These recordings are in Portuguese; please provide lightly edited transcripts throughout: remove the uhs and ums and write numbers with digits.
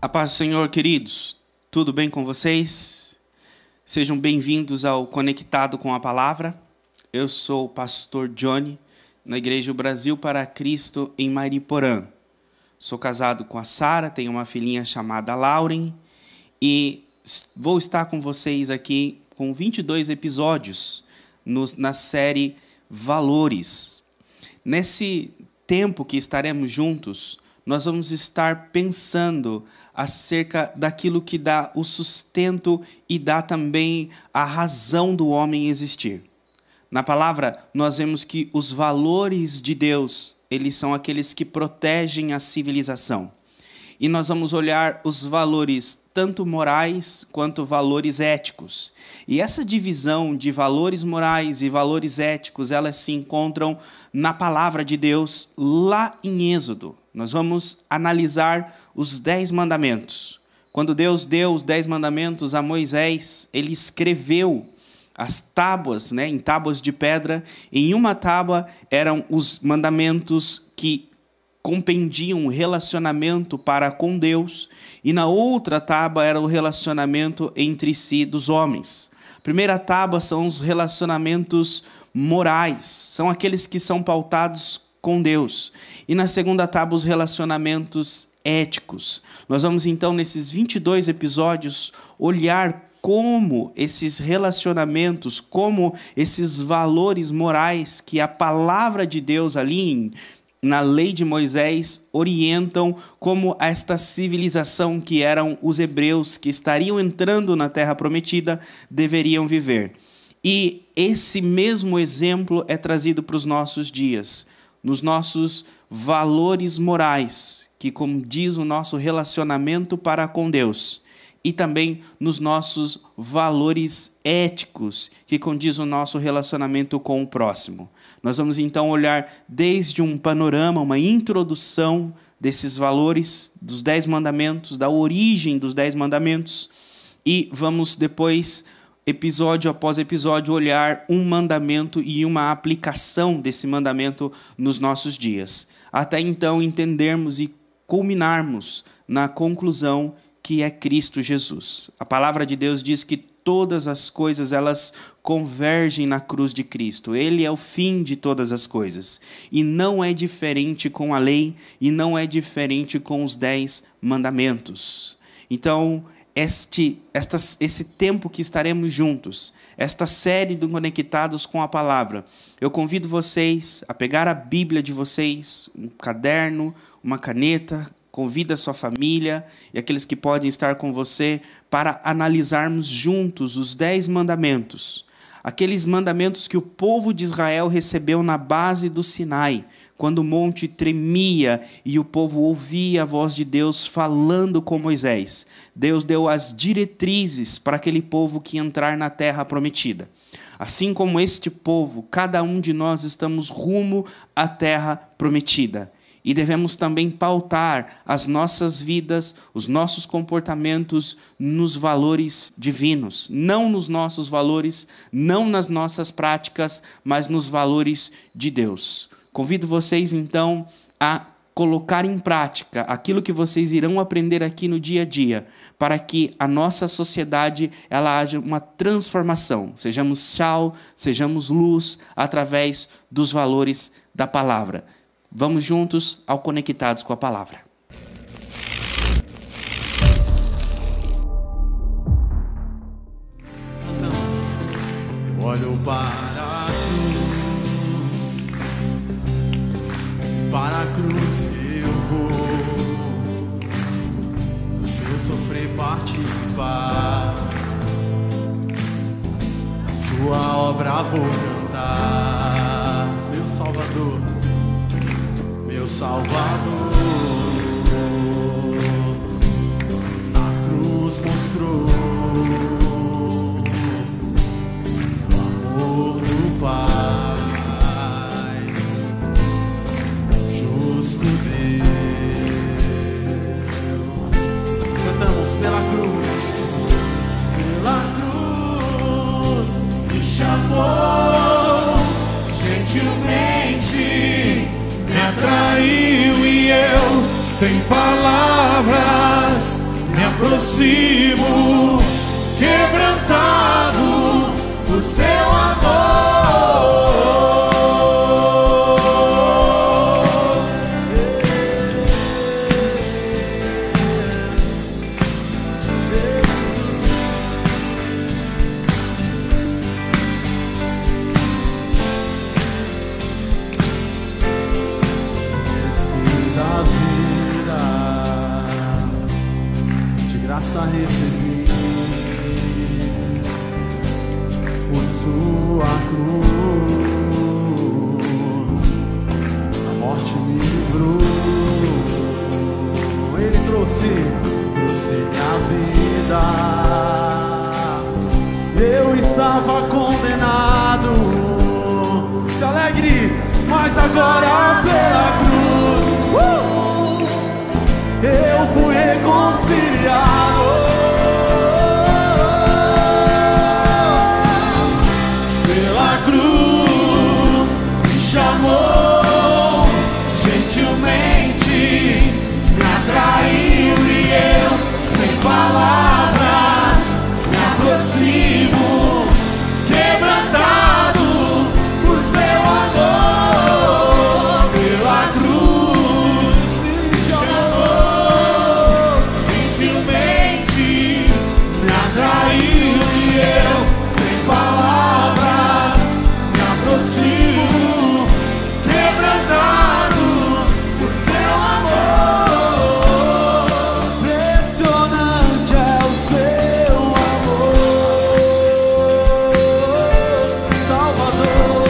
A paz do Senhor, queridos, tudo bem com vocês? Sejam bem-vindos ao Conectado com a Palavra. Eu sou o pastor Johnny, na Igreja Brasil para Cristo, em Mariporã. Sou casado com a Sara, tenho uma filhinha chamada Lauren e vou estar com vocês aqui com 22 episódios na série Valores. Nesse tempo que estaremos juntos, nós vamos estar pensando acerca daquilo que dá o sustento e dá também a razão do homem existir. Na palavra, nós vemos que os valores de Deus, eles são aqueles que protegem a civilização. E nós vamos olhar os valores tanto morais quanto valores éticos. E essa divisão de valores morais e valores éticos, elas se encontram na palavra de Deus lá em Êxodo. Nós vamos analisar os 10 mandamentos. Quando Deus deu os 10 mandamentos a Moisés, ele escreveu as tábuas, em tábuas de pedra. Em uma tábua eram os mandamentos que compreendiam o relacionamento para com Deus, e na outra tábua era o relacionamento entre si dos homens. A primeira tábua são os relacionamentos morais, são aqueles que são pautados com Deus. E na segunda tábua, os relacionamentos éticos. Nós vamos então, nesses 22 episódios, olhar como esses relacionamentos, como esses valores morais que a palavra de Deus ali na lei de Moisés orientam como esta civilização que eram os hebreus que estariam entrando na terra prometida deveriam viver. E esse mesmo exemplo é trazido para os nossos dias, nos nossos valores morais, que condiz o nosso relacionamento para com Deus, e também nos nossos valores éticos, que condiz o nosso relacionamento com o próximo. Nós vamos então olhar desde um panorama, uma introdução desses valores, dos 10 mandamentos, da origem dos 10 mandamentos, e vamos depois, episódio após episódio, olhar um mandamento e uma aplicação desse mandamento nos nossos dias. Até então entendermos e culminarmos na conclusão que é Cristo Jesus. A palavra de Deus diz que todas as coisas elas convergem na cruz de Cristo. Ele é o fim de todas as coisas. E não é diferente com a lei, e não é diferente com os 10 mandamentos. Então, esse tempo que estaremos juntos, esta série do Conectados com a Palavra, eu convido vocês a pegar a Bíblia de vocês, um caderno, uma caneta, convida a sua família e aqueles que podem estar com você para analisarmos juntos os 10 mandamentos. Aqueles mandamentos que o povo de Israel recebeu na base do Sinai, quando o monte tremia e o povo ouvia a voz de Deus falando com Moisés. Deus deu as diretrizes para aquele povo que entrar na terra prometida. Assim como este povo, cada um de nós estamos rumo à terra prometida. E devemos também pautar as nossas vidas, os nossos comportamentos nos valores divinos. Não nos nossos valores, não nas nossas práticas, mas nos valores de Deus. Convido vocês, então, a colocar em prática aquilo que vocês irão aprender aqui no dia a dia, para que a nossa sociedade ela haja uma transformação. Sejamos sal, sejamos luz, através dos valores da palavra. Vamos juntos ao Conectados com a Palavra. Eu olho para a cruz eu vou, do seu sofrer participar, da sua obra vou cantar, meu Salvador. Meu Salvador, na cruz mostrou o amor do Pai, justo Deus. Cantamos pela cruz, me chamou gentilmente, me atraiu e eu, sem palavras, aproximo, quebrantado por seu amor. Graça recebi por sua cruz, a morte me livrou. Ele trouxe minha vida. Eu estava condenado, se alegre, mas agora pela cruz eu fui reconciliado. Pela cruz me chamou, gentilmente me atraiu e eu, sem palavras, me aproximo, quebrantado por seu amor. Pela cruz me chamou, gentilmente me atraiu e eu, sem palavras, me aproximo, quebrantado por seu amor. Impressionante é o seu amor, Salvador.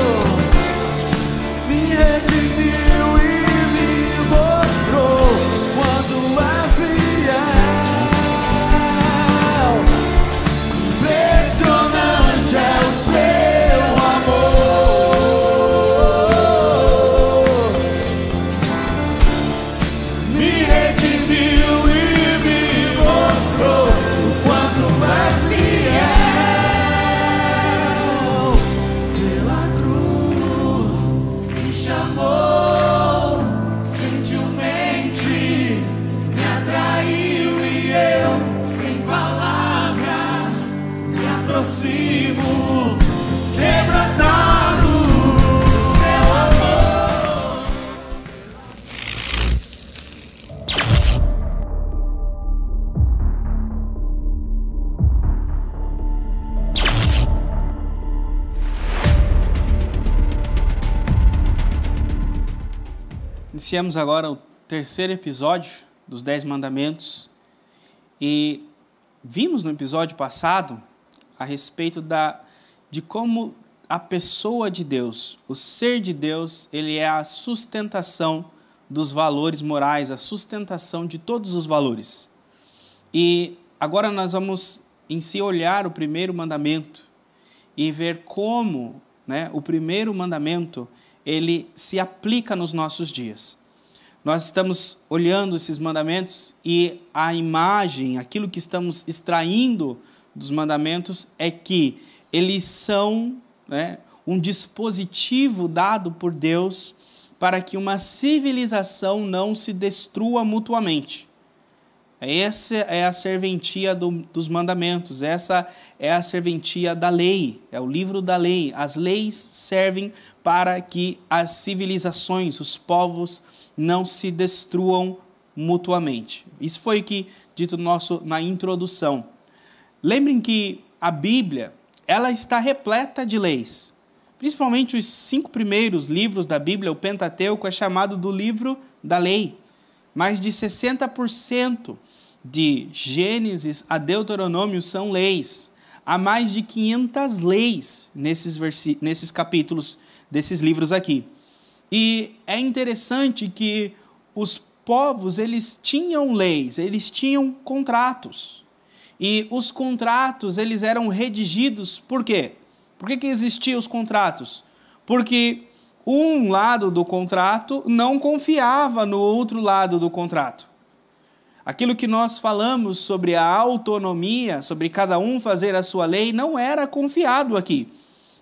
Me redimiu e me mostrou quando é fiel. Impressionante é o seu amor. Me redimiu e me mostrou o quanto é fiel. Pela cruz me chamou, gentilmente me atraiu e eu, sem palavras, me aproximo, quebrantado por seu amor. Iniciamos agora o terceiro episódio dos 10 Mandamentos e vimos no episódio passado a respeito de como a pessoa de Deus, o ser de Deus, ele é a sustentação dos valores morais, a sustentação de todos os valores. E agora nós vamos em si olhar o primeiro mandamento e ver como, né, o primeiro mandamento ele se aplica nos nossos dias. Nós estamos olhando esses mandamentos e a imagem, aquilo que estamos extraindo dos mandamentos é que eles são, né, um dispositivo dado por Deus para que uma civilização não se destrua mutuamente. Essa é a serventia dos mandamentos, essa é a serventia da lei, é o livro da lei. As leis servem para que as civilizações, os povos, não se destruam mutuamente. Isso foi o que dito na introdução. Lembrem que a Bíblia, ela está repleta de leis. Principalmente os 5 primeiros livros da Bíblia, o Pentateuco, é chamado do livro da lei. Mais de 60% de Gênesis a Deuteronômio são leis. Há mais de 500 leis nesses capítulos desses livros aqui. E é interessante que os povos, eles tinham leis, eles tinham contratos. E os contratos, eles eram redigidos por quê? Por que existiam os contratos? Porque um lado do contrato não confiava no outro lado do contrato. Aquilo que nós falamos sobre a autonomia, sobre cada um fazer a sua lei, não era confiado aqui.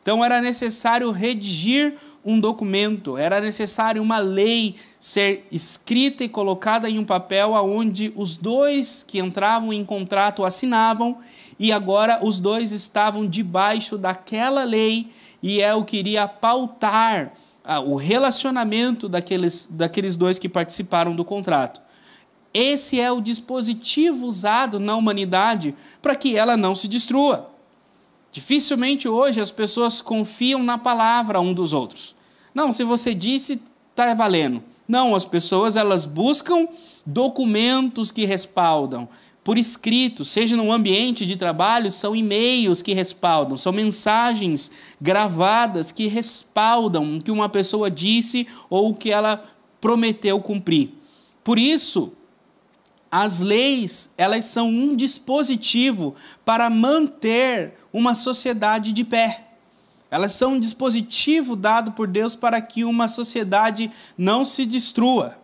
Então era necessário redigir um documento, era necessário uma lei ser escrita e colocada em um papel onde os dois que entravam em contrato assinavam, e agora os dois estavam debaixo daquela lei, e é o que iria pautar o relacionamento daqueles dois que participaram do contrato. Esse é o dispositivo usado na humanidade para que ela não se destrua. Dificilmente hoje as pessoas confiam na palavra um dos outros. Não, se você disse, está valendo. Não, as pessoas elas buscam documentos que respaldam, por escrito, seja no ambiente de trabalho, são e-mails que respaldam, são mensagens gravadas que respaldam o que uma pessoa disse ou o que ela prometeu cumprir. Por isso, as leis, elas são um dispositivo para manter uma sociedade de pé. Elas são um dispositivo dado por Deus para que uma sociedade não se destrua.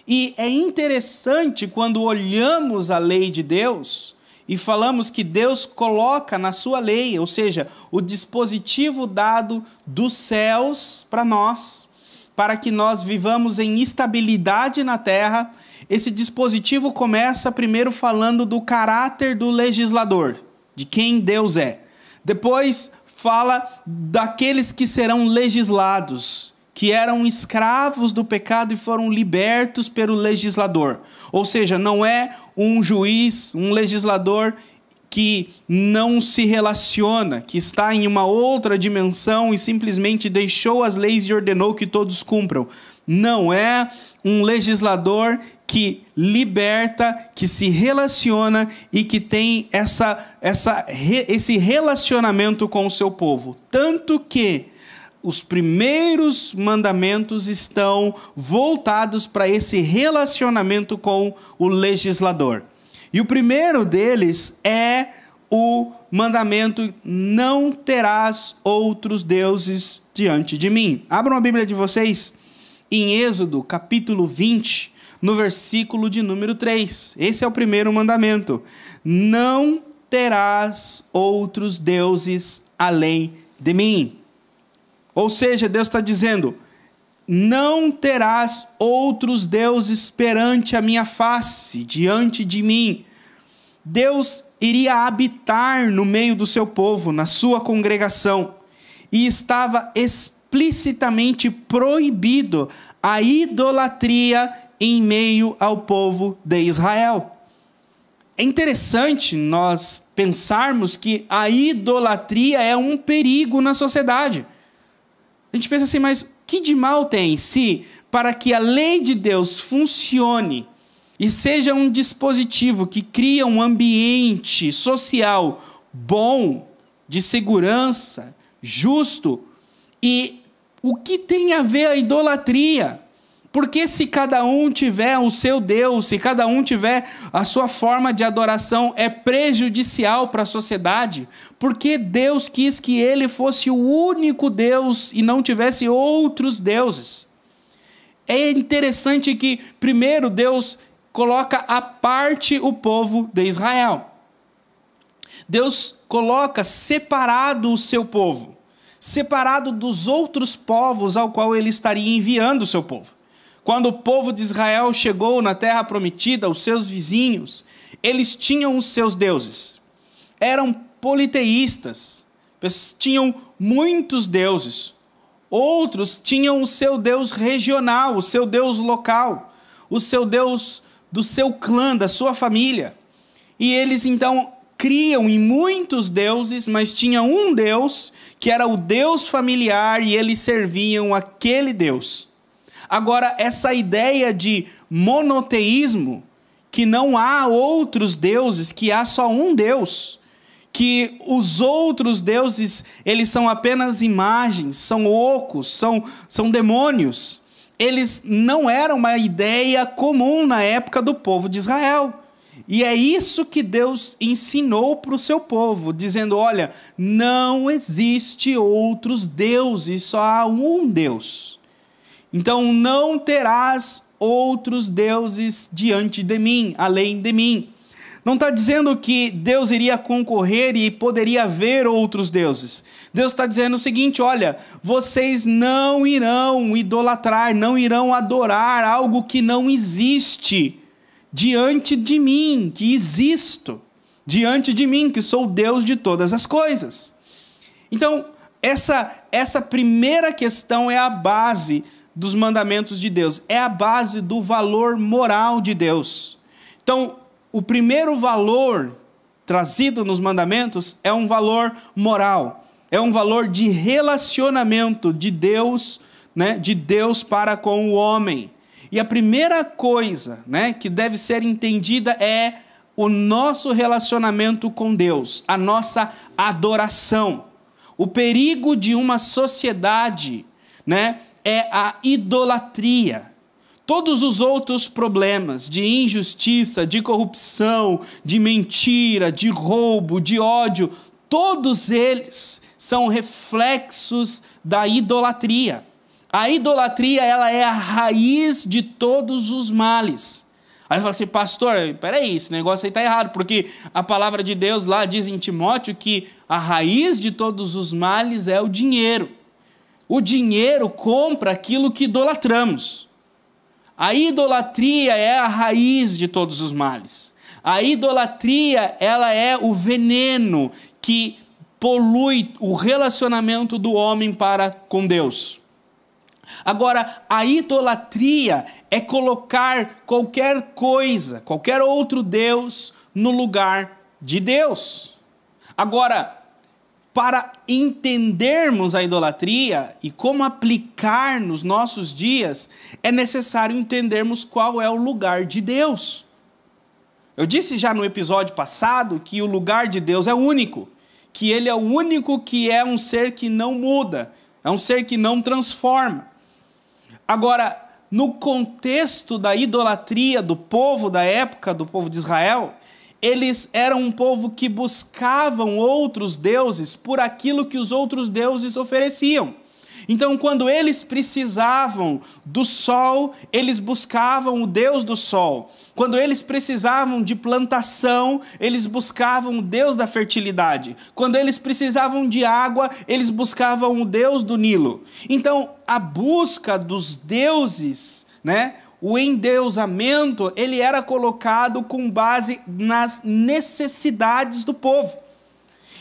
E é interessante quando olhamos a lei de Deus e falamos que Deus coloca na sua lei, ou seja, o dispositivo dado dos céus para nós, para que nós vivamos em estabilidade na terra. Esse dispositivo começa primeiro falando do caráter do legislador, de quem Deus é. Depois fala daqueles que serão legislados, que eram escravos do pecado e foram libertos pelo legislador. Ou seja, não é um juiz, um legislador que não se relaciona, que está em uma outra dimensão e simplesmente deixou as leis e ordenou que todos cumpram. Não é um legislador que liberta, que se relaciona e que tem esse relacionamento com o seu povo. Tanto que os primeiros mandamentos estão voltados para esse relacionamento com o legislador. E o primeiro deles é o mandamento: não terás outros deuses diante de mim. Abram a Bíblia de vocês em Êxodo, capítulo 20, no versículo de número 3. Esse é o primeiro mandamento. Não terás outros deuses além de mim. Ou seja, Deus está dizendo: não terás outros deuses perante a minha face, diante de mim. Deus iria habitar no meio do seu povo, na sua congregação, e estava explicitamente proibido a idolatria em meio ao povo de Israel. É interessante nós pensarmos que a idolatria é um perigo na sociedade. A gente pensa assim, mas que de mal tem se, para que a lei de Deus funcione e seja um dispositivo que cria um ambiente social bom, de segurança, justo, e o que tem a ver a idolatria? Porque se cada um tiver o seu Deus, se cada um tiver a sua forma de adoração, é prejudicial para a sociedade? Porque Deus quis que ele fosse o único Deus e não tivesse outros deuses. É interessante que, primeiro, Deus coloca à parte o povo de Israel. Deus coloca separado o seu povo, separado dos outros povos ao qual ele estaria enviando o seu povo. Quando o povo de Israel chegou na terra prometida, os seus vizinhos, eles tinham os seus deuses. Eram politeístas, tinham muitos deuses. Outros tinham o seu Deus regional, o seu Deus local, o seu Deus do seu clã, da sua família. E eles então criam em muitos deuses, mas tinha um Deus que era o Deus familiar e eles serviam aquele Deus. Agora, essa ideia de monoteísmo, que não há outros deuses, que há só um Deus, que os outros deuses, eles são apenas imagens, são ocos, são demônios. Eles não eram uma ideia comum na época do povo de Israel. E é isso que Deus ensinou para o seu povo, dizendo: olha, não existe outros deuses, só há um Deus. Então não terás outros deuses diante de mim, além de mim. Não está dizendo que Deus iria concorrer e poderia haver outros deuses. Deus está dizendo o seguinte: olha, vocês não irão idolatrar, não irão adorar algo que não existe diante de mim, que existo, diante de mim, que sou o Deus de todas as coisas. Então, essa primeira questão é a base dos mandamentos de Deus, é a base do valor moral de Deus. Então, o primeiro valor trazido nos mandamentos é um valor moral, é um valor de relacionamento de Deus, né, de Deus para com o homem. E a primeira coisa, né, que deve ser entendida é o nosso relacionamento com Deus, a nossa adoração. O perigo de uma sociedade, né, é a idolatria. Todos os outros problemas de injustiça, de corrupção, de mentira, de roubo, de ódio, todos eles são reflexos da idolatria. A idolatria, ela é a raiz de todos os males. Aí fala assim: pastor, peraí, esse negócio aí está errado, porque a palavra de Deus lá diz em Timóteo que a raiz de todos os males é o dinheiro. O dinheiro compra aquilo que idolatramos. A idolatria é a raiz de todos os males. A idolatria, ela é o veneno que polui o relacionamento do homem para com Deus. Agora, a idolatria é colocar qualquer coisa, qualquer outro Deus, no lugar de Deus. Agora, para entendermos a idolatria e como aplicar nos nossos dias, é necessário entendermos qual é o lugar de Deus. Eu disse já no episódio passado que o lugar de Deus é único, que Ele é o único que é um ser que não muda, é um ser que não transforma. Agora, no contexto da idolatria do povo da época, do povo de Israel, eles eram um povo que buscavam outros deuses por aquilo que os outros deuses ofereciam. Então, quando eles precisavam do sol, eles buscavam o Deus do sol. Quando eles precisavam de plantação, eles buscavam o Deus da fertilidade. Quando eles precisavam de água, eles buscavam o Deus do Nilo. Então, a busca dos deuses, né? O endeusamento, ele era colocado com base nas necessidades do povo.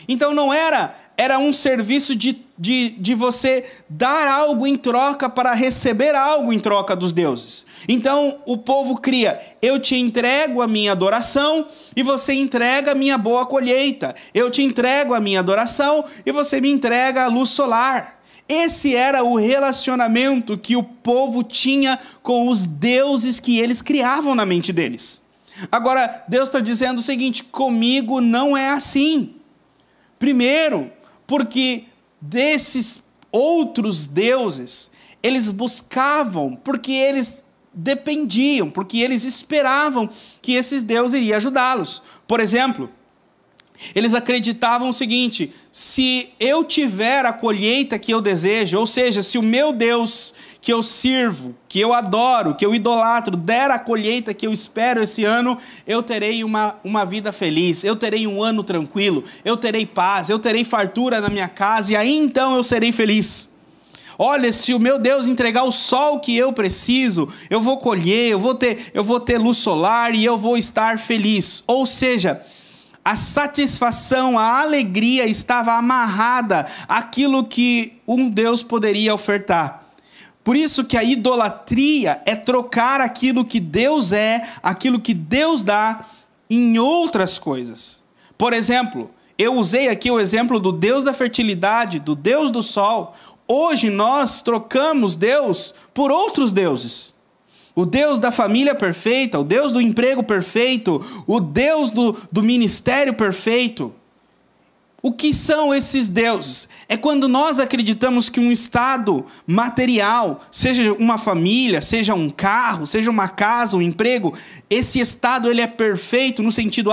Então não era um serviço de você dar algo em troca para receber algo em troca dos deuses. Então o povo cria: eu te entrego a minha adoração e você entrega a minha boa colheita. Eu te entrego a minha adoração e você me entrega a luz solar. Esse era o relacionamento que o povo tinha com os deuses que eles criavam na mente deles. Agora, Deus está dizendo o seguinte: comigo não é assim. Primeiro, porque desses outros deuses, eles buscavam, porque eles dependiam, porque eles esperavam que esses deuses iriam ajudá-los. Por exemplo, eles acreditavam o seguinte: se eu tiver a colheita que eu desejo, ou seja, se o meu Deus que eu sirvo, que eu adoro, que eu idolatro, der a colheita que eu espero esse ano, eu terei uma vida feliz, eu terei um ano tranquilo, eu terei paz, eu terei fartura na minha casa, e aí então eu serei feliz. Olha, se o meu Deus entregar o sol que eu preciso, eu vou colher, eu vou ter luz solar e eu vou estar feliz. Ou seja, a satisfação, a alegria estava amarrada àquilo que um Deus poderia ofertar. Por isso que a idolatria é trocar aquilo que Deus é, aquilo que Deus dá, em outras coisas. Por exemplo, eu usei aqui o exemplo do Deus da fertilidade, do Deus do sol. Hoje nós trocamos Deus por outros deuses. O Deus da família perfeita, o Deus do emprego perfeito, o Deus do ministério perfeito. O que são esses deuses? É quando nós acreditamos que um estado material, seja uma família, seja um carro, seja uma casa, um emprego, esse estado ele é perfeito no sentido,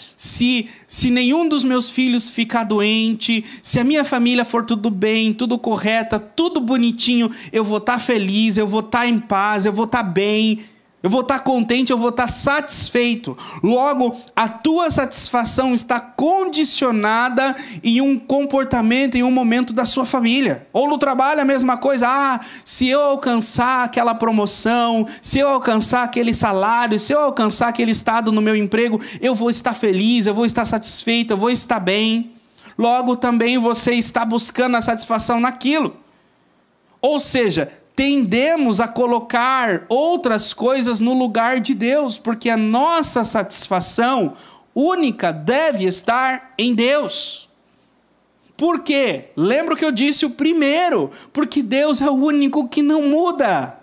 se nenhum dos meus filhos ficar doente, se a minha família for tudo bem, tudo correta, tudo bonitinho, eu vou estar feliz, eu vou estar em paz, eu vou estar bem. Eu vou estar contente, eu vou estar satisfeito. Logo, a tua satisfação está condicionada em um comportamento, em um momento da sua família. Ou no trabalho a mesma coisa. Se eu alcançar aquela promoção, se eu alcançar aquele salário, se eu alcançar aquele estado no meu emprego, eu vou estar feliz, eu vou estar satisfeito, eu vou estar bem. Logo, também você está buscando a satisfação naquilo. Ou seja, tendemos a colocar outras coisas no lugar de Deus, porque a nossa satisfação única deve estar em Deus. Por quê? Lembra o que eu disse o primeiro? Porque Deus é o único que não muda.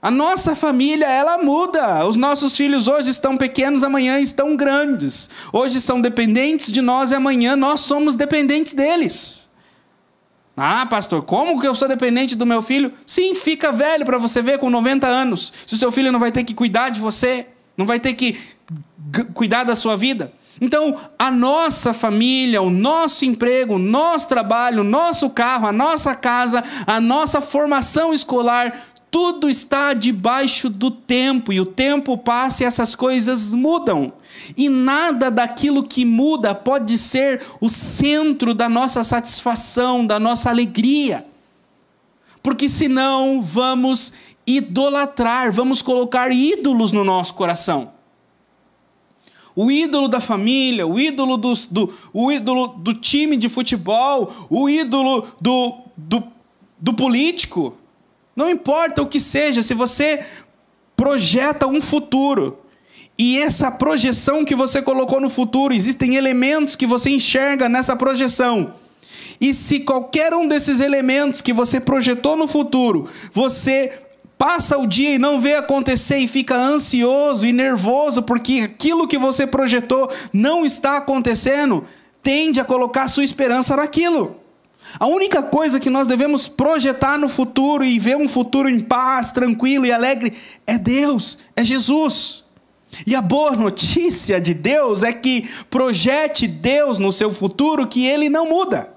A nossa família, ela muda. Os nossos filhos hoje estão pequenos, amanhã estão grandes. Hoje são dependentes de nós e amanhã nós somos dependentes deles. Pastor, como que eu sou dependente do meu filho? Sim, fica velho para você ver com 90 anos. Se o seu filho não vai ter que cuidar de você, não vai ter que cuidar da sua vida. Então, a nossa família, o nosso emprego, o nosso trabalho, o nosso carro, a nossa casa, a nossa formação escolar, tudo está debaixo do tempo. E o tempo passa e essas coisas mudam. E nada daquilo que muda pode ser o centro da nossa satisfação, da nossa alegria. Porque senão vamos idolatrar, vamos colocar ídolos no nosso coração. O ídolo da família, o ídolo do time de futebol, o ídolo do político. Não importa o que seja, se você projeta um futuro, e essa projeção que você colocou no futuro, existem elementos que você enxerga nessa projeção. E se qualquer um desses elementos que você projetou no futuro, você passa o dia e não vê acontecer e fica ansioso e nervoso porque aquilo que você projetou não está acontecendo, tende a colocar sua esperança naquilo. A única coisa que nós devemos projetar no futuro e ver um futuro em paz, tranquilo e alegre é Deus, é Jesus. E a boa notícia de Deus é que projete Deus no seu futuro que Ele não muda.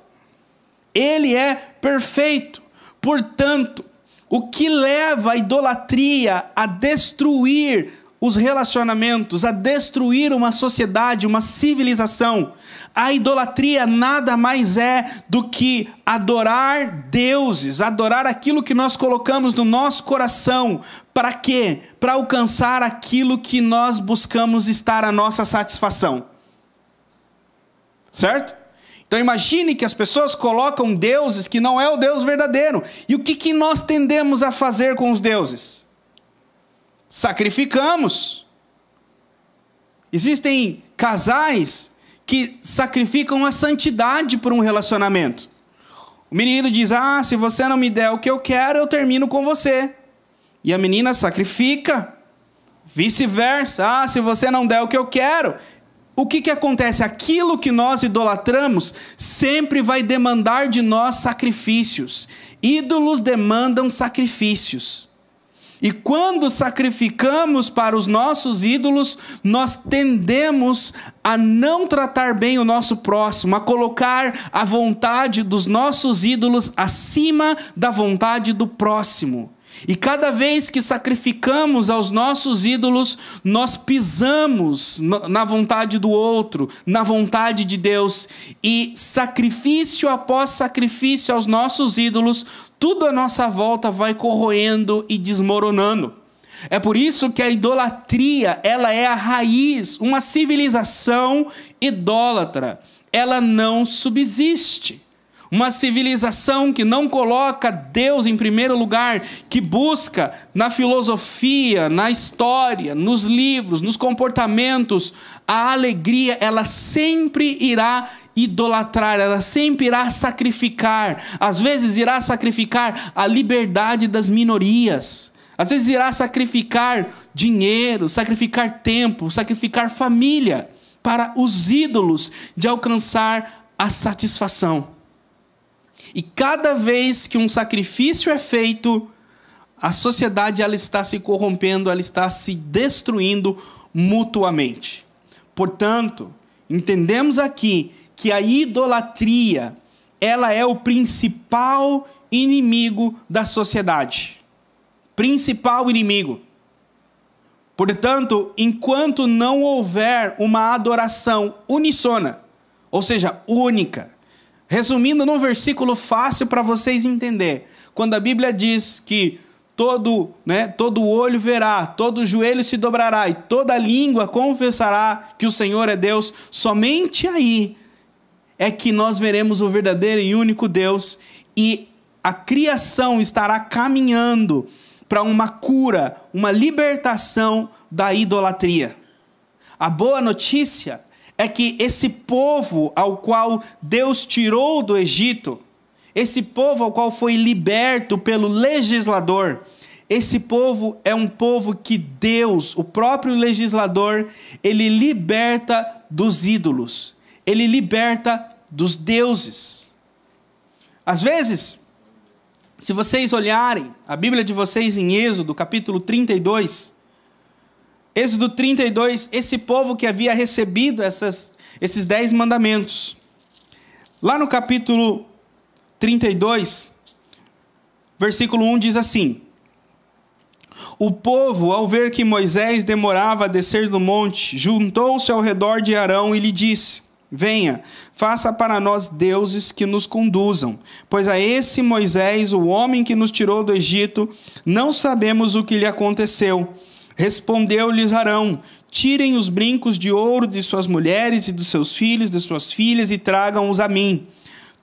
Ele é perfeito. Portanto, o que leva a idolatria a destruir os relacionamentos, a destruir uma sociedade, uma civilização, a idolatria nada mais é do que adorar deuses, adorar aquilo que nós colocamos no nosso coração. Para quê? Para alcançar aquilo que nós buscamos estar a nossa satisfação. Certo? Então imagine que as pessoas colocam deuses que não é o Deus verdadeiro. E o que nós tendemos a fazer com os deuses? Sacrificamos. Existem casais que sacrificam a santidade por um relacionamento. O menino diz, se você não me der o que eu quero, eu termino com você. E a menina sacrifica. Vice-versa, se você não der o que eu quero. O que acontece? Aquilo que nós idolatramos sempre vai demandar de nós sacrifícios. Ídolos demandam sacrifícios. E quando sacrificamos para os nossos ídolos, nós tendemos a não tratar bem o nosso próximo, a colocar a vontade dos nossos ídolos acima da vontade do próximo. E cada vez que sacrificamos aos nossos ídolos, nós pisamos na vontade do outro, na vontade de Deus. E sacrifício após sacrifício aos nossos ídolos, tudo à nossa volta vai corroendo e desmoronando. É por isso que a idolatria, ela é a raiz. Uma civilização idólatra, ela não subsiste. Uma civilização que não coloca Deus em primeiro lugar, que busca na filosofia, na história, nos livros, nos comportamentos, a alegria, ela sempre irá idolatrar, ela sempre irá sacrificar. Às vezes irá sacrificar a liberdade das minorias. Às vezes irá sacrificar dinheiro, sacrificar tempo, sacrificar família para os ídolos de alcançar a satisfação. E cada vez que um sacrifício é feito, a sociedade ela está se corrompendo, ela está se destruindo mutuamente. Portanto, entendemos aqui que a idolatria, ela é o principal inimigo da sociedade. Principal inimigo. Portanto, enquanto não houver uma adoração uníssona, ou seja, única, resumindo num versículo fácil para vocês entenderem, quando a Bíblia diz que todo olho verá, todo joelho se dobrará e toda língua confessará que o Senhor é Deus, somente aí é que nós veremos o verdadeiro e único Deus, e a criação estará caminhando para uma cura, uma libertação da idolatria. A boa notícia é que esse povo ao qual Deus tirou do Egito, esse povo ao qual foi liberto pelo legislador, esse povo é um povo que Deus, o próprio legislador, ele liberta dos ídolos, ele liberta dos deuses. Às vezes, se vocês olharem a Bíblia de vocês em Êxodo, capítulo 32, Êxodo 32, esse povo que havia recebido esses 10 mandamentos. Lá no capítulo 32, versículo 1 diz assim: o povo, ao ver que Moisés demorava a descer do monte, juntou-se ao redor de Arão e lhe disse: venha, faça para nós deuses que nos conduzam, pois a esse Moisés, o homem que nos tirou do Egito, não sabemos o que lhe aconteceu. Respondeu-lhes Arão: tirem os brincos de ouro de suas mulheres e dos seus filhos, de suas filhas, e tragam-os a mim.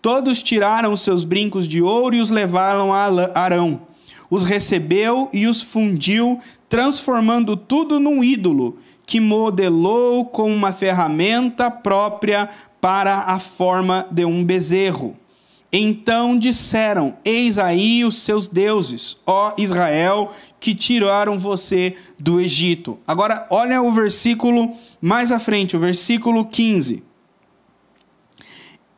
Todos tiraram os seus brincos de ouro e os levaram a Arão. Os recebeu e os fundiu, transformando tudo num ídolo, que modelou com uma ferramenta própria para a forma de um bezerro. Então disseram: eis aí os seus deuses, ó Israel, que tiraram você do Egito. Agora, olha o versículo mais à frente, o versículo 15.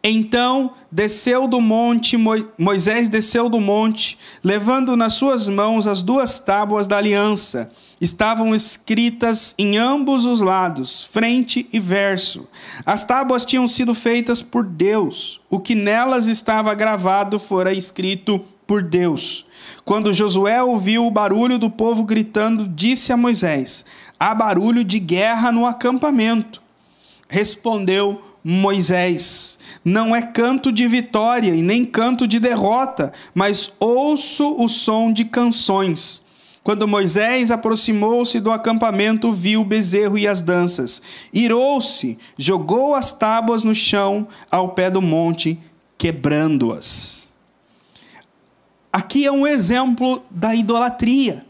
Então desceu do monte, Moisés desceu do monte, levando nas suas mãos as 2 tábuas da aliança. Estavam escritas em ambos os lados, frente e verso. As tábuas tinham sido feitas por Deus. O que nelas estava gravado fora escrito por Deus. Quando Josué ouviu o barulho do povo gritando, disse a Moisés: há barulho de guerra no acampamento. Respondeu Moisés: não é canto de vitória e nem canto de derrota, mas ouço o som de canções. Quando Moisés aproximou-se do acampamento, viu o bezerro e as danças. Irou-se, jogou as tábuas no chão ao pé do monte, quebrando-as. Aqui é um exemplo da idolatria.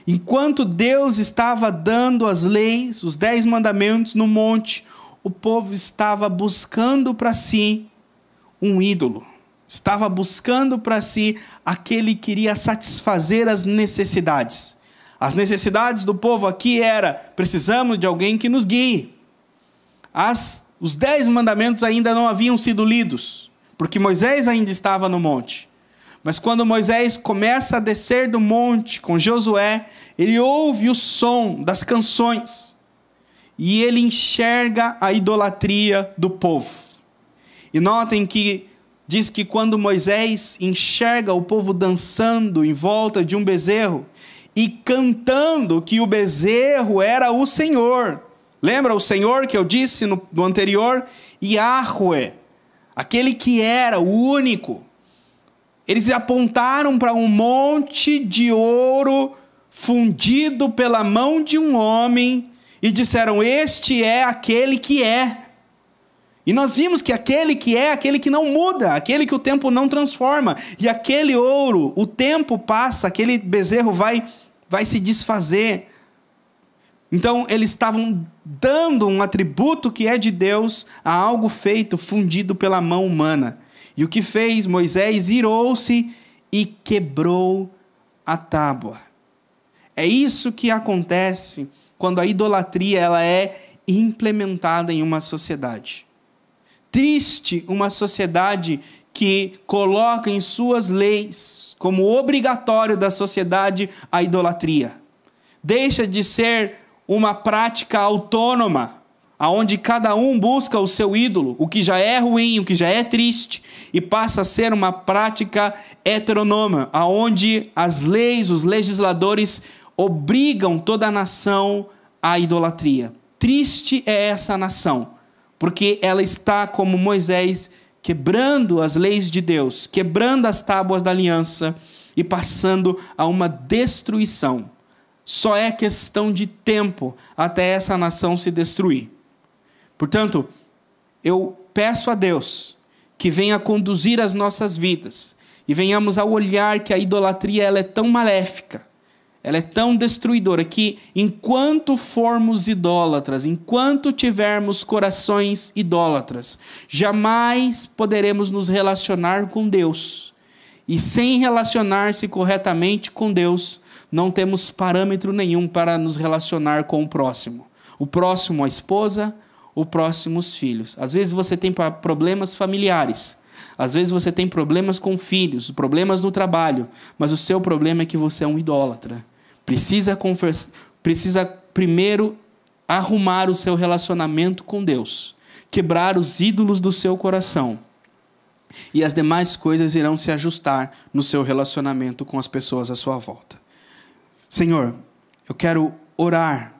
Enquanto Deus estava dando as leis, os 10 mandamentos no monte, o povo estava buscando para si um ídolo. Estava buscando para si aquele que iria satisfazer as necessidades. As necessidades do povo aqui era: precisamos de alguém que nos guie. Os 10 mandamentos ainda não haviam sido lidos, porque Moisés ainda estava no monte. Mas quando Moisés começa a descer do monte com Josué, ele ouve o som das canções e ele enxerga a idolatria do povo. E notem que diz que quando Moisés enxerga o povo dançando em volta de um bezerro e cantando que o bezerro era o Senhor. Lembra o Senhor que eu disse no anterior? Yahweh, aquele que era o único. Eles apontaram para um monte de ouro fundido pela mão de um homem e disseram: este é aquele que é. E nós vimos que aquele que é aquele que não muda, aquele que o tempo não transforma. E aquele ouro, o tempo passa, aquele bezerro vai se desfazer. Então eles estavam dando um atributo que é de Deus a algo feito, fundido pela mão humana. E o que fez? Moisés irou-se e quebrou a tábua. É isso que acontece quando a idolatria ela é implementada em uma sociedade. Triste uma sociedade que coloca em suas leis como obrigatório da sociedade a idolatria. Deixa de ser uma prática autônoma, aonde cada um busca o seu ídolo, o que já é ruim, o que já é triste, e passa a ser uma prática heteronômica, aonde as leis, os legisladores obrigam toda a nação a idolatria. Triste é essa nação, porque ela está como Moisés, quebrando as leis de Deus, quebrando as tábuas da aliança e passando a uma destruição. Só é questão de tempo até essa nação se destruir. Portanto, eu peço a Deus que venha conduzir as nossas vidas e venhamos a olhar que a idolatria ela é tão maléfica, ela é tão destruidora, que enquanto formos idólatras, enquanto tivermos corações idólatras, jamais poderemos nos relacionar com Deus. E sem relacionar-se corretamente com Deus, não temos parâmetro nenhum para nos relacionar com o próximo. O próximo, a esposa, o próximo, os filhos. Às vezes você tem problemas familiares, às vezes você tem problemas com filhos, problemas no trabalho, mas o seu problema é que você é um idólatra. Precisa primeiro arrumar o seu relacionamento com Deus, quebrar os ídolos do seu coração, e as demais coisas irão se ajustar no seu relacionamento com as pessoas à sua volta. Senhor, eu quero orar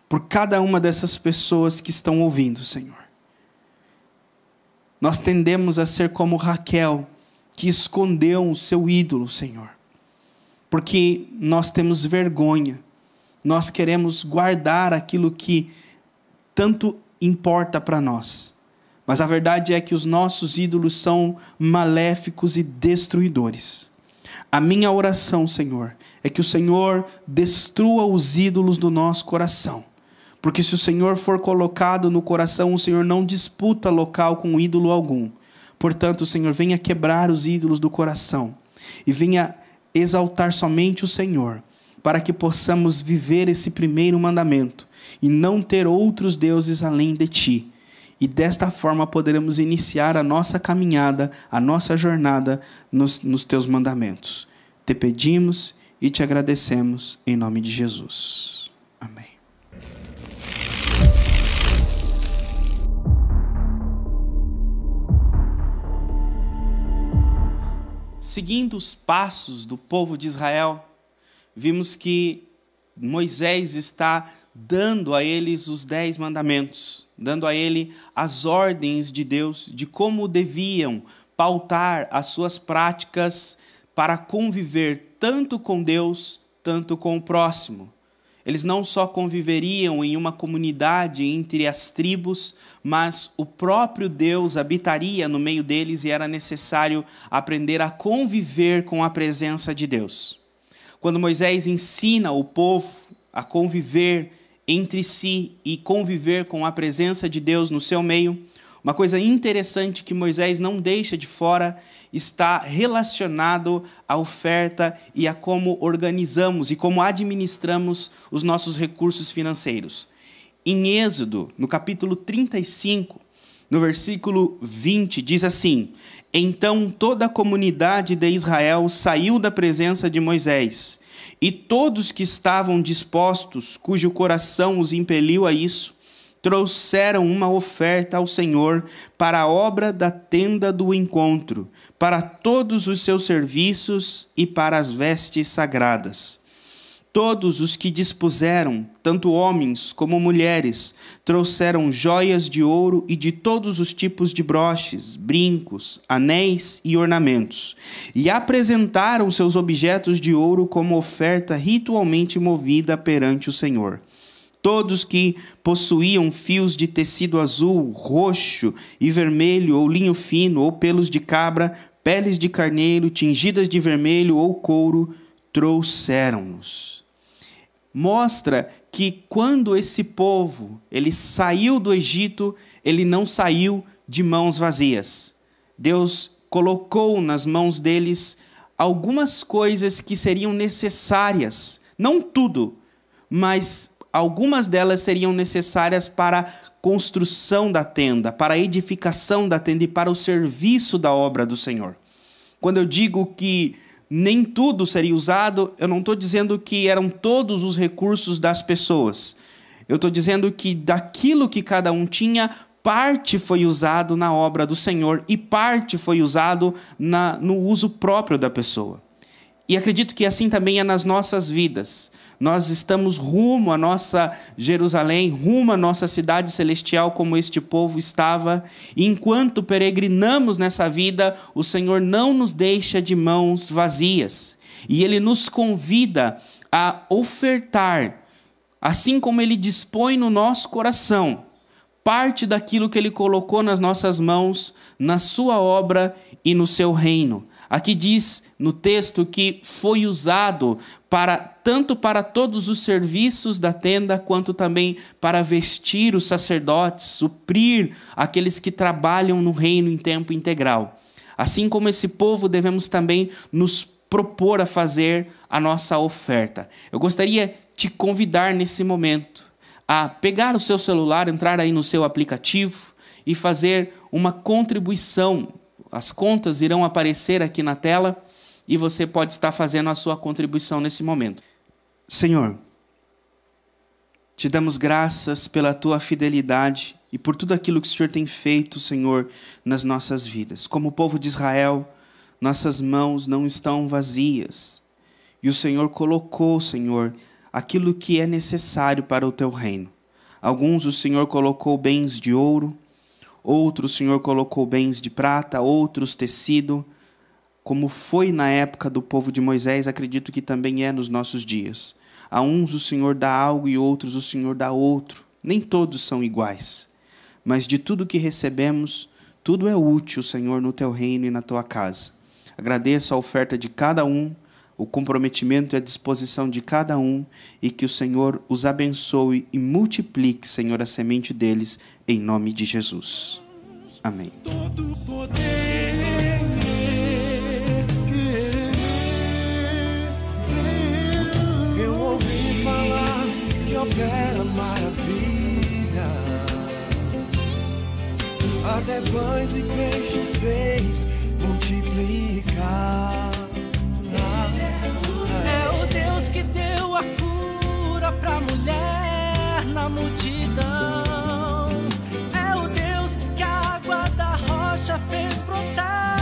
por cada uma dessas pessoas que estão ouvindo, Senhor. Nós tendemos a ser como Raquel, que escondeu o seu ídolo, Senhor, porque nós temos vergonha, nós queremos guardar aquilo que tanto importa para nós. Mas a verdade é que os nossos ídolos são maléficos e destruidores. A minha oração, Senhor, é que o Senhor destrua os ídolos do nosso coração. Porque se o Senhor for colocado no coração, o Senhor não disputa local com ídolo algum. Portanto, o Senhor venha quebrar os ídolos do coração e venha exaltar somente o Senhor, para que possamos viver esse primeiro mandamento e não ter outros deuses além de Ti. E desta forma poderemos iniciar a nossa caminhada, a nossa jornada nos Teus mandamentos. Te pedimos e te agradecemos em nome de Jesus. Amém. Seguindo os passos do povo de Israel, vimos que Moisés está dando a eles os 10 mandamentos, dando a ele as ordens de Deus, de como deviam pautar as suas práticas para conviver tanto com Deus, tanto com o próximo. Eles não só conviveriam em uma comunidade entre as tribos, mas o próprio Deus habitaria no meio deles e era necessário aprender a conviver com a presença de Deus. Quando Moisés ensina o povo a conviver entre si e conviver com a presença de Deus no seu meio, uma coisa interessante que Moisés não deixa de fora está relacionado à oferta e a como organizamos e como administramos os nossos recursos financeiros. Em Êxodo, no capítulo 35, no versículo 20, diz assim: Então toda a comunidade de Israel saiu da presença de Moisés, e todos que estavam dispostos, cujo coração os impeliu a isso, trouxeram uma oferta ao Senhor para a obra da tenda do encontro, para todos os seus serviços e para as vestes sagradas. Todos os que dispuseram, tanto homens como mulheres, trouxeram joias de ouro e de todos os tipos de broches, brincos, anéis e ornamentos, e apresentaram seus objetos de ouro como oferta ritualmente movida perante o Senhor. Todos que possuíam fios de tecido azul, roxo e vermelho, ou linho fino, ou pelos de cabra, peles de carneiro, tingidas de vermelho ou couro, trouxeram-nos. Mostra que quando esse povo ele saiu do Egito, ele não saiu de mãos vazias. Deus colocou nas mãos deles algumas coisas que seriam necessárias, não tudo, mas algumas delas seriam necessárias para a construção da tenda, para a edificação da tenda e para o serviço da obra do Senhor. Quando eu digo que nem tudo seria usado, eu não estou dizendo que eram todos os recursos das pessoas. Eu estou dizendo que daquilo que cada um tinha, parte foi usado na obra do Senhor e parte foi usado no uso próprio da pessoa. E acredito que assim também é nas nossas vidas. Nós estamos rumo à nossa Jerusalém, rumo à nossa cidade celestial, como este povo estava. E enquanto peregrinamos nessa vida, o Senhor não nos deixa de mãos vazias. E Ele nos convida a ofertar, assim como Ele dispõe no nosso coração, parte daquilo que Ele colocou nas nossas mãos, na sua obra e no seu reino. Aqui diz no texto que foi usado tanto para todos os serviços da tenda, quanto também para vestir os sacerdotes, suprir aqueles que trabalham no reino em tempo integral. Assim como esse povo, devemos também nos propor a fazer a nossa oferta. Eu gostaria de te convidar nesse momento a pegar o seu celular, entrar aí no seu aplicativo e fazer uma contribuição. As contas irão aparecer aqui na tela e você pode estar fazendo a sua contribuição nesse momento. Senhor, te damos graças pela tua fidelidade e por tudo aquilo que o Senhor tem feito, Senhor, nas nossas vidas. Como o povo de Israel, nossas mãos não estão vazias. E o Senhor colocou, Senhor, aquilo que é necessário para o teu reino. Alguns o Senhor colocou bens de ouro, outros o Senhor colocou bens de prata, outros tecido, como foi na época do povo de Moisés, acredito que também é nos nossos dias. A uns o Senhor dá algo e outros o Senhor dá outro. Nem todos são iguais. Mas de tudo que recebemos, tudo é útil, Senhor, no teu reino e na tua casa. Agradeço a oferta de cada um, o comprometimento e a disposição de cada um, e que o Senhor os abençoe e multiplique, Senhor, a semente deles, em nome de Jesus. Amém. Todo poder. Eu ouvi falar que opera maravilha. Até pães e peixes fez multiplicar. É o Deus que deu a cura pra mulher na multidão. É o Deus que a água da rocha fez brotar.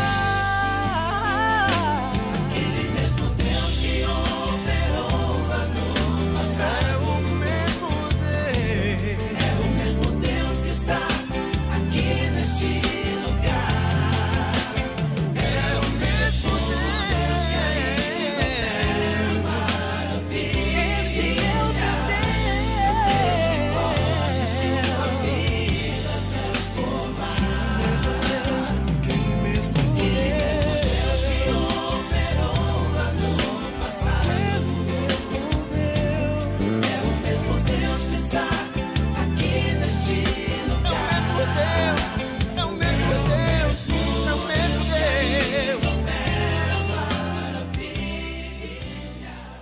Aquele mesmo Deus que operou lá no passado. É o mesmo Deus. É o mesmo Deus que está aqui neste lugar. É o mesmo Deus que ainda opera maravilha. Esse é o Deus que pode sua vida transformar. Aquele mesmo Deus que operou lá no passado. É o mesmo Deus que está aqui neste lugar. É o mesmo Deus,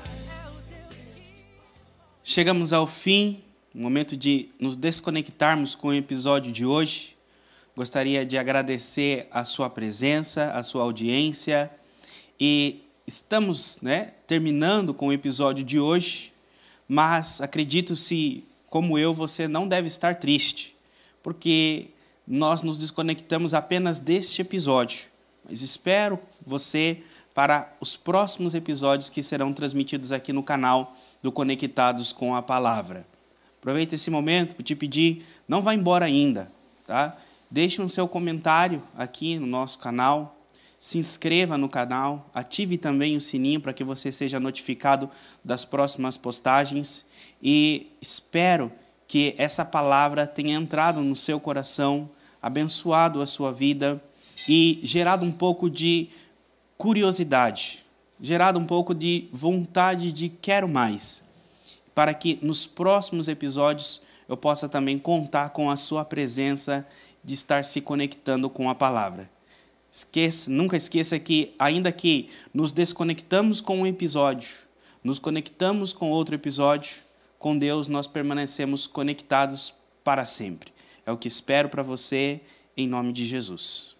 é o mesmo Deus. Chegamos ao fim, momento de nos desconectarmos com o episódio de hoje. Gostaria de agradecer a sua presença, a sua audiência. E estamos, terminando com o episódio de hoje, mas acredito se, como eu, você não deve estar triste, porque nós nos desconectamos apenas deste episódio. Mas espero você para os próximos episódios que serão transmitidos aqui no canal do Conectados com a Palavra. Aproveita esse momento para te pedir, não vá embora ainda, tá? Deixe um seu comentário aqui no nosso canal, se inscreva no canal, ative também o sininho para que você seja notificado das próximas postagens e espero que essa palavra tenha entrado no seu coração, abençoado a sua vida e gerado um pouco de curiosidade, gerado um pouco de vontade de quero mais, para que nos próximos episódios eu possa também contar com a sua presença de estar se conectando com a palavra. Nunca esqueça que, ainda que nos desconectamos com um episódio, nos conectamos com outro episódio, com Deus nós permanecemos conectados para sempre. É o que espero para você, em nome de Jesus.